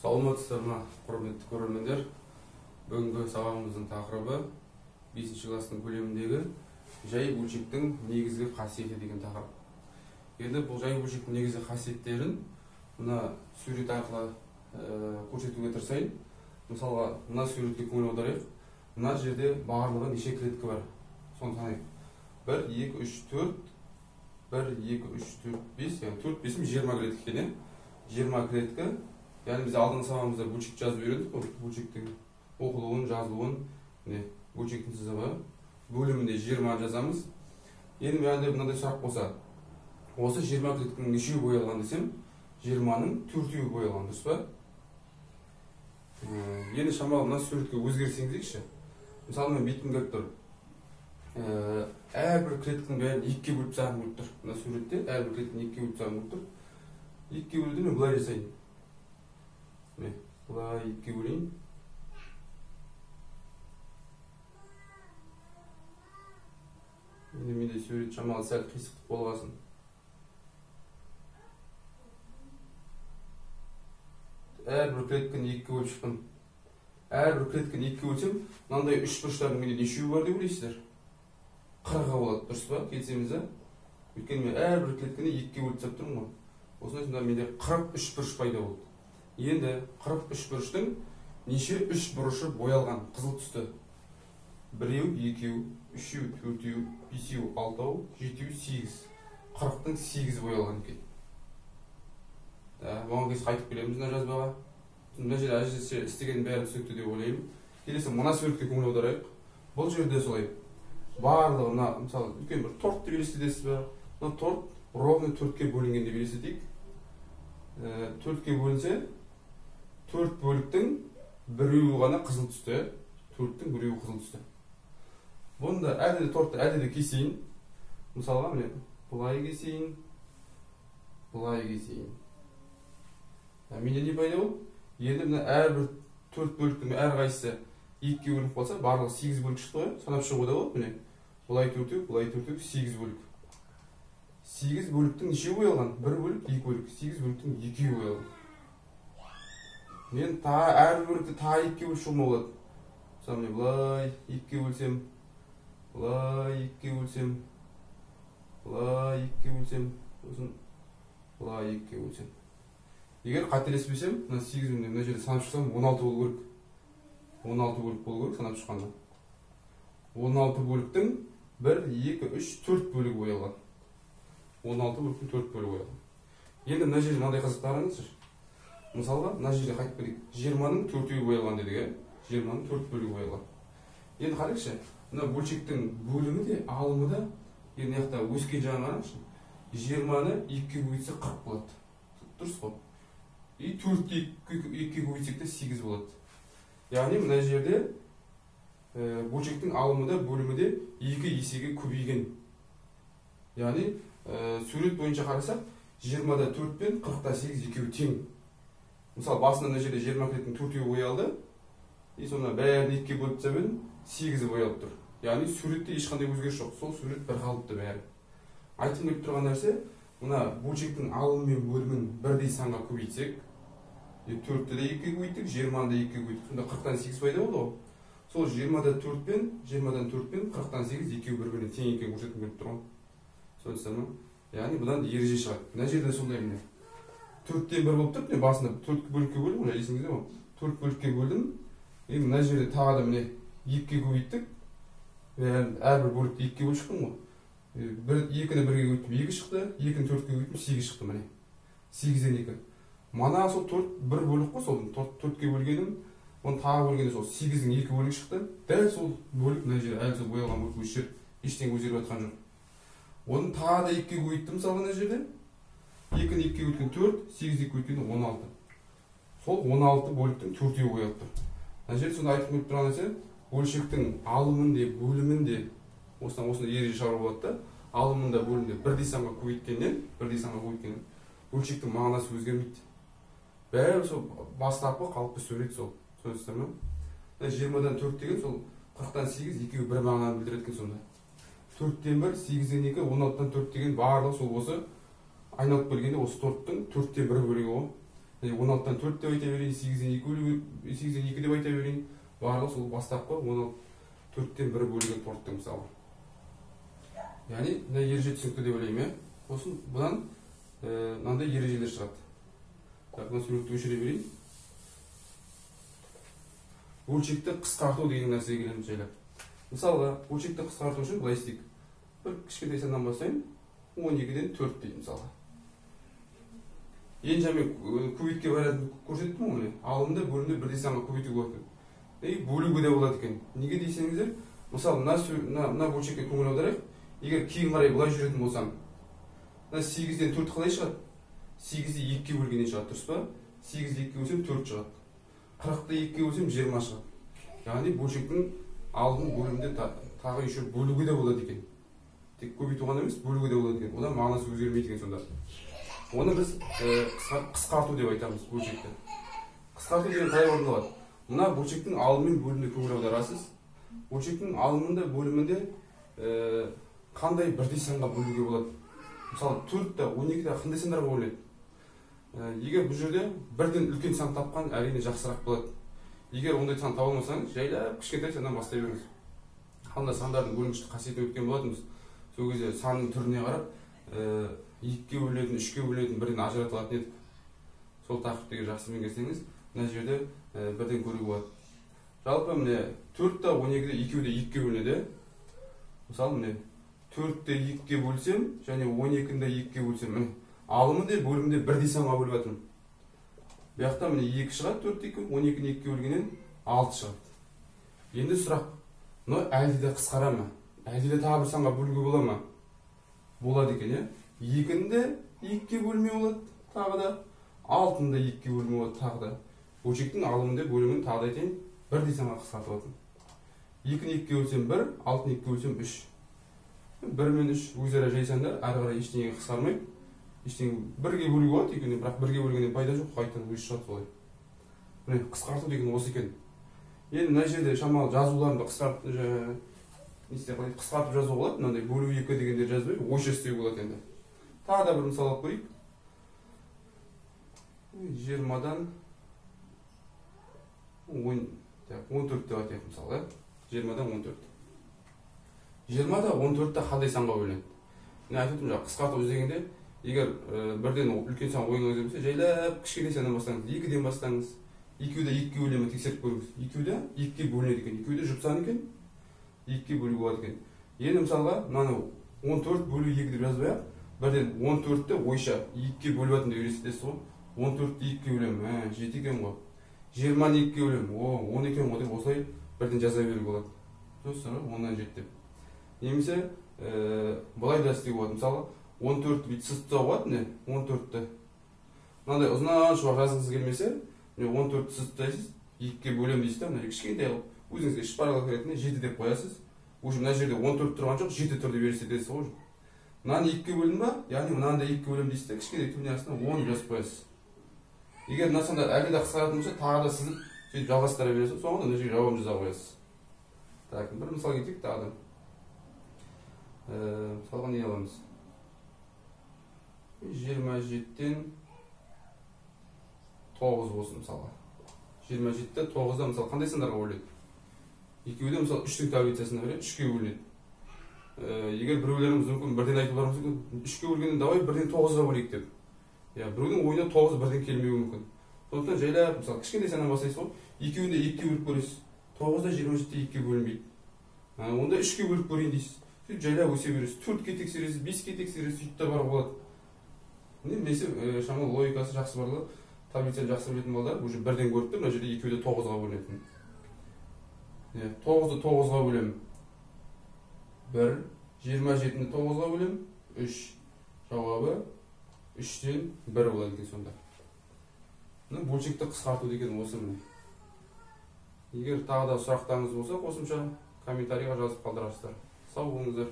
Саламатсыздар ма, құрметті көрермендер. Бүгінгі сабағымыздың тақырыбы 5 класстың көлеміндегі жай бөлшектің негізгі қасиеті деген тақырып. Енді бұл жай бөлшектің негізгі қасиеттерін мына сурет арқылы көрсетуге тырысайын. Мысалға, мына суретке көңіл аударайық. Мына жерде барлығы неше клетка бар? Соны санайық. 1, 2, 3, 4, 1, 2, 3, 4, 5, яғни 4, 5, 20 клетка екен. 20 клетка. Яғни біз алдыңғы сабағымызда бөлшек жазып үйрендік қой. Бөлшектің оқылуын, жазылуын, бөлшектің сызығы бөлімінде 20 жазамыз. Енді мынандай сұрақ болса, осы 20 клетканың нешеуі боялған десем, 20-ның 4-еуі боялған, дұрыс па? Енді шамалы мына суретке өзгеріс енгізейікші. Мысалы мен бүйткім келіп тұр. Әрбір клетканың бәрін 2-ге бөліп тастағым келіп тұр. Мына суретте әрбір клетканы 2-ге бөліп тастағым келіп тұр. 2-ге бөлуді мен былай жасайын. Бұлай 2-ге бөлейін. Енді менде сурет шамалы сәл қисықтық болғасын. Әрбір клетканы 2-ге бөліп шықтым. Әрбір клетканы 2-ге бөлсем, мынандай 3 бұрыштардың менде нешеуі бар деп ойлайсыздар? 40-ға болады, дұрыс па? Келісеміз, өйткені мен әрбір клетканы 2-ге бөліп тастап тұрмын ғой. Осындай сонда менде 43 бұрыш пайда болды. Енді 43 бұрыштың неше 3 бұрышы боялған қызыл түсті? 1-еу, 2-еу, 3-еу, 4-еу, 5-еу, 6-еу, 7-еу, 8. 40-тың 8 боялған екен. Бұған кез қайтып келеміз мына жазбаға. Мына жерде әжесі істеген бәрі түсінікті деп ойлаймын. Келесі мына суретке көңіл аударайық. Бұл жерде солай. Барлығы мына мысалы үлкен бір торт деп елестетесіз бе? Мына торт ровно 4-ке бөлінген деп елестетейік. 4-ке бөлінсе, 4 бөліктің 1-еуі ғана қызыл түсті. 4-тің 1-еуі қызыл түсті. Бұнда әлде тортты әлде кесейін. Мысалға міне бұлай кесейін, бұлай кесейін. Менде не пайда болды? Енді мына әрбір 4 бөліктің әрқайсысы 2-ге бөлініп қалса, барлығы 8 бөлік шықты ғой. Санап шығуға болады міне. Бұлай 4-еу, бұлай 4-еу, 8 бөлік. 8 бөліктің нешеуі боялған? 1 бөлік, 2 бөлік. 8 бөліктің 2-еуі боялған. Мен әрбір бөлікті 2-ге бөліп шығуыма болады. Мысалы мен бұлай 2-ге бөлсем, бұлай 2-ге бөлсем, бұлай 2-ге бөлсем, сосын бұлай 2-ге бөлсем. Егер қателеспесем, мына 8-ді мына жерде санап шықсам 16 болу керек. 16 бөлік болу керек санап шыққанда. 16 бөліктің 1, 2, 3, 4 бөлігі боялған. 16 бөліктің 4 бөлігі боялған. Енді мына жерде мынандай қызықты қараңызшы. Мысалға, мына жерде қайтып келейік. 20-ның 4-еуі боялған дедік, 20-ның 4 бөлігі боялған. Енді қарайықшы, мына бөлшектің бөлімі де, алымы да, енді яқта өскен жағын қараңызшы. 20-ны 2-ге көбейтсе 40 болады. Дұрыс қой. И 4-ті 2-ге көбейтсек те 8 болады. Яғни мына жерде бөлшектің алымы да, бөлімі де 2 есеге көбейген. Яғни сурет бойынша қарасақ, 20-да 4 пен 40-да 8 екеуі тең. Мысалы, басында мына жерде 20 клеттің 4-еуі боялды. И сонда бәрін 2-ге бөліп тастап 8-і боялып тұр. Яғни суретте ешқандай өзгеріс жоқ. Сол сурет бір қалыпты бәрі. Айтқым келіп тұрған нәрсе, мына бөлшектің алымы мен бөлімін бірдей санға көбейтсек, 4-ті де 2-ге көбейттік, 20-ны да 2-ге көбейттік. Сонда 40-тан 8 пайда болды ғой. Сол 20-да 4 пен 40-тан 8 екеуі бір-біріне тең екенін көрсеткім келіп тұр ғой. Түсінесіздер ме? Яғни бұдан ереже шығады. Мына жерде сондай міне. 4-тен 1 болып тұр, басында 4 бөлікке бөлдім, мына есіңізде ме? 4 бөлікке бөлдім. Енді мына жерде тағы да міне 2-ге көбейттік. Әрбір бөлікті 2-ге бөліп шықтым ғой. 2-ні 1-ге көбейттім, 2 шықты, 2-ні 4-ге көбейттім, 8 шықты міне. 8-ден 2. Мана сол 1 бөлік қой, сол 4-ге бөлгенім, оны тағы бөлгенде сол 8-дің 2 бөлік шықты. Дәл сол бөлік мына жерде әлі сол боялған бөлік өшір, ештеңе өзгеріп жатқан жоқ. Оны тағы да 2-ге көбейттім мысалы мына жерде. 2-ні 2-ге көбейткен 4, 8-ді 2-ге көбейткен 16. Сол 16 бөліктің 4-еуі боялып тұр. Мына жерде сонда айтып келіп тұрған нәрсе, бөлшектің алымын де, бөлімін де осыдан ереже шығаруға болады да, алымын да бөлімін де бірдей санға көбейткеннен, бөлшектің мағынасы өзгермейді. Бәрі сол бастапқы қалыпты сурет сол. Түсінесіздер ме? 20-дан 4 деген сол 40-тан 8 екеуі бір мағынаны білдіреді екен сонда. 4-тен 1, 8-ден 2, 16-тан 4 деген барлығы сол осы айналып келгенде осы торттың 4-те 1 бөлігі ғой. 16-тан 4 деп айта берейін, 8-ден 2 деп айта берейін. Барлығы сол бастапқы 4-тен 1 бөлінген торттың мысалы. Яғни мына ереже түсінікті деп ойлаймын. Сосын бұдан мынандай ережелер шығады. Мына суретті өшіре берейін. Бөлшекті қысқарту деген нәрсеге келеміз жайлап. Мысалға, бөлшекті қысқарту үшін былай істейік. Бір кішкентай саннан бастаймын. 12-ден 4 деймін мысалға. Енді мен көбейтке баратын көрсеттім ғой, алымды бөлімді бірдей санға көбейтуге болады. Бөлуге де болады екен. Неге дейсеңіздер, мысалы мына бөлшекке көңіл аударайық. Егер кейін қарай былай жүретін болсам, мына 8-ден 4 қалай шығады? 8-ді 2-ге бөлгеннен шығады, дұрыс па? 8-ді 2-ге бөлсем 4 шығады. 40-ды 2-ге бөлсем 20 шығады. Яғни бөлшектің алдын бөлімді тағы еще бөлуге де болады екен. Тек көбейту ғана емес, бөлуге де болады екен. Одан мағынасы өзгермейді екен сонда. Оны біз қысқарту деп айтамыз бөлшекті. Қысқарту деген қалай орындалады? Мына бөлшектің алымы мен бөліміне көңіл аударасыз. Бөлшектің алымында бөлімінде қандай бірдей санға бөлуге болады? Мысалы 4-та 12-де қандай сандарға бөлінеді? Егер бұл жерде бірден үлкен сан тапқан әрине жақсырақ болады. Егер ондай сан таба алмасаңыз, жайлап кішкентай саннан бастай беріңіз. Қандай сандардың бөлінгіштік қасиетін өткен болатынбыз. Сол кезде санның түріне қарап 2-ге бөлінетін, 3-ге бөлінетін бірден ажыратылатын едік. Сол тақырыпты жақсы меңгерсеңіз, мына жерде бірден көруге болады. Жалпы міне 4-та 12-де 2-де 2-ге бөлінеді. Мысалы міне 4-те 2-ге бөлсем және 12-де 2-ге бөлсем, алымы де бөлімде бірдей санға бөліп жатырмын. Бұл жақта міне 2 шығады, 4-2, 12-ні 2-ге бөлгеннен 6 шығады. Енді сұрақ, мынау әлде де қысқара ма? Әлде де тағы бір санға бөлуге бола ма? Болады екен, 2-ні 2-ге бөлмей болады, тағы да 6-ны 2-ге бөлмей болады, тағы да. Бөлшектің алымында бөлімін тағы да айтайын, бірдей санға қысқартып алатын. 2-ні 2-ге бөлсем 1, 6-ны 2-ге бөлсем 3. 1 мен 3 өзара жай сандар, әрі қарай ештеңеге қысқармайды. Ештеңе 1-ге бөлуге болады екенде, бірақ 1-ге бөлгеннен пайда жоқ, қайтадан өзі шығады солай. Міне қысқарту деген осы екен. Енді мына жерде шамалы жазуларында қысқартып жазуға болады, мынандай бөлу 2 дегендер жазбай, ойша істеуге болады енді. Тағы да бір мысал алып көрейік. 20-дан 14 деп айтайық мысалы, 20-дан 14. 20-да 14-та қандай санға бөлінеді? Мен айтып отырмын, қысқарту іздегенде, егер бірден үлкен сан ойыңызға келмесе, жайлап кішкентай саннан бастаңыз, 2-ден бастаңыз. 2-де 2-ге бөлемін тексеріп көріңіз. 2-де 2-ге бөлінеді екен, 2-де жұп сан екен, 2-ге бөлуге болады екен. Енді мысалға, мынаны 14 бөлу 2 деп жазбай-ақ, бірден 14-ті ойша 2-ге бөліп жатырмын деп елестетесіз ғой. 14-ті 2-ге бөлемін, 7 екен ғой. 20-ны 2-ге бөлемін, 10 екен ғой деп осылай бірден жаза беруге болады. Сосын 10-нан 7 деп. Немесе былай да істеуге болады. Мысалы 14-ті бүйтіп сызықтауға болады, 14-ті. Мынандай ұзынан шуақ жазғыңыз келмесе, 14-ті сызықтайсыз, 2-ге бөлем дейсіз, мына кішкентай қылып, өзіңізге шпаралға кіретіне 7 деп қоясыз. Мына жерде 14 тұрған жоқ, 7 тұр деп елестетесіз ғой. Мынаны 2-ге бөлдім ба, яғни мынаны да 2-ге бөлем дейсіз, кішкентай түбіне астына 10 жазып қоясыз. Егер мына сандар әлде де қысқаратын болса, тағы да сызып, сөйтіп жалғастыра бересіз, соңында мына жерге жауабын жаза қоясыз. Так, бір мысал кетейік тағы да. Мысалға не аламыз? 27-тен 9 болсын мысалға. 27-те 9-да мысалы қандай сандарға бөлінеді? Екеуі де мысалы 3-тің таблицасына береді, 3-ге бөлінеді. Егер біреулеріміз мүмкін бірден айтуларымыз мүмкін, 3-ге бөлгеннен давай бірден 9-ға бөлейік деп. Біреудің ойына 9 бірден келмеуі мүмкін. Сондықтан жайлап мысалы кішкентай саннан бастайсыз ғой, екеуін де 2-ге бөліп көресіз. 9-да 27-те 2-ге бөлінбейді. Онда 3-ге бөліп көрейін дейсіз. Сөйтіп жайлап өсе бересіз, 4-ге тексересіз, 5-ге тексересіз, сөйтіп те баруға болады. Немесе шамалы логикасы жақсы барлығы, таблицаны жақсы білетін балдар уже бірден көріп тұр, мына жерде екеуі де 9-ға бөлінетін. 9-ды 9-ға бөлемін. 1, 27-ні 9-ға бөлемін, 3. Жауабы 3-тен 1 болады екен сонда. Бөлшекті қысқарту деген осы міне. Егер тағы да сұрақтарыңыз болса, қосымша комментарийға жазып қалдырасыздар. Сау болыңыздар.